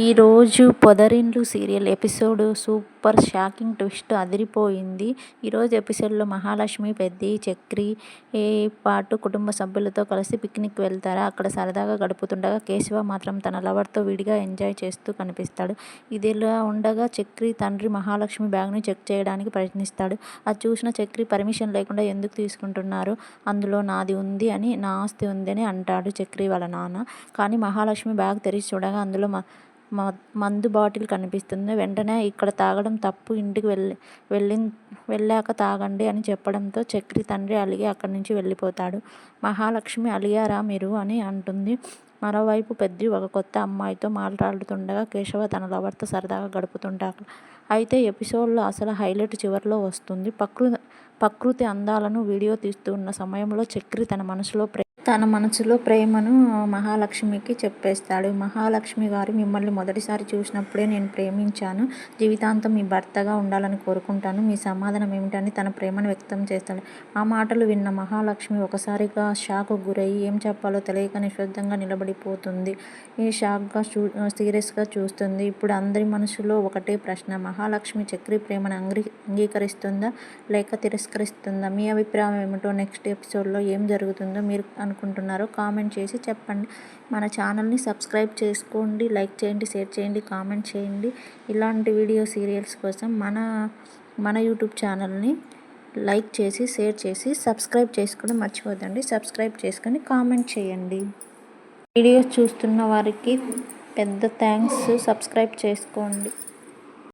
ఈరోజు పొదరిండ్లు serial episode super shocking twist అదిరిపోయింది. ఈరోజు ఎపిసోడ్లో మహాలక్ష్మి, పెద్ది, చక్రి పాటు కుటుంబ సభ్యులతో కలిసి పిక్నిక్ వెళ్తారు. అక్కడ సరదాగా గడుపుతుండగా కేశవ మాత్రం తన లవర్తో విడిగా ఎంజాయ్ చేస్తూ కనిపిస్తాడు. ఇదిలా ఉండగా చక్రి తండ్రి మహాలక్ష్మి బ్యాగ్ని చెక్ చేయడానికి ప్రయత్నిస్తాడు. అది చూసిన చక్రి పర్మిషన్ లేకుండా ఎందుకు తీసుకుంటున్నారు, అందులో నాది ఉంది అని, నా ఆస్తి ఉంది అని అంటాడు చక్రి వాళ్ళ నాన్న. కానీ మహాలక్ష్మి బ్యాగ్ తెరిచి చూడగా అందులో మందు బాటిల్ కనిపిస్తుంది. వెంటనే ఇక్కడ తాగడం తప్పు, ఇంటికి వెళ్ళాక తాగండి అని చెప్పడంతో చక్రి తండ్రి అలిగి అక్కడి నుంచి వెళ్ళిపోతాడు. మహాలక్ష్మి అలిగారా మీరు అని అంటుంది. మరోవైపు పెద్ది ఒక కొత్త అమ్మాయితో మాట్లాడుతుండగా కేశవ తన లవర్తో సరదాగా గడుపుతుంటాడు. అయితే ఎపిసోడ్లో అసలు హైలైట్ చివరిలో వస్తుంది. ప్రకృతి అందాలను వీడియో తీస్తున్న సమయంలో చక్రి తన మనసులో ప్రేమను మహాలక్ష్మికి చెప్పేస్తాడు. మహాలక్ష్మి గారు, మిమ్మల్ని మొదటిసారి చూసినప్పుడే నేను ప్రేమించాను. జీవితాంతం మీ భర్తగా ఉండాలని కోరుకుంటాను. మీ సమాధానం ఏమిటని తన ప్రేమను వ్యక్తం చేస్తాడు. ఆ మాటలు విన్న మహాలక్ష్మి ఒకసారిగా షాక్కు గురయ్యి ఏం చెప్పాలో తెలియక నిశ్శబ్దంగా నిలబడిపోతుంది. సీరియస్గా చూస్తుంది. ఇప్పుడు అందరి మనసులో ఒకటే ప్రశ్న. మహాలక్ష్మి చక్రి ప్రేమను అంగీకరిస్తుందా లేక తిరస్కరిస్తుందా? మీ అభిప్రాయం ఏమిటో, నెక్స్ట్ ఎపిసోడ్లో ఏం జరుగుతుందో మీరు అనుకుంటున్నారో కామెంట్ చేసి చెప్పండి. మన ఛానల్ని సబ్స్క్రైబ్ చేసుకోండి, లైక్ చేయండి, షేర్ చేయండి, కామెంట్ చేయండి. ఇలాంటి వీడియో సీరియల్స్ కోసం మన యూట్యూబ్ ఛానల్ని లైక్ చేసి, షేర్ చేసి, సబ్స్క్రైబ్ చేసుకోవడం మర్చిపోద్దండి. సబ్స్క్రైబ్ చేసుకొని కామెంట్ చేయండి. వీడియోస్ చూస్తున్న వారికి పెద్ద థ్యాంక్స్. సబ్స్క్రైబ్ చేసుకోండి.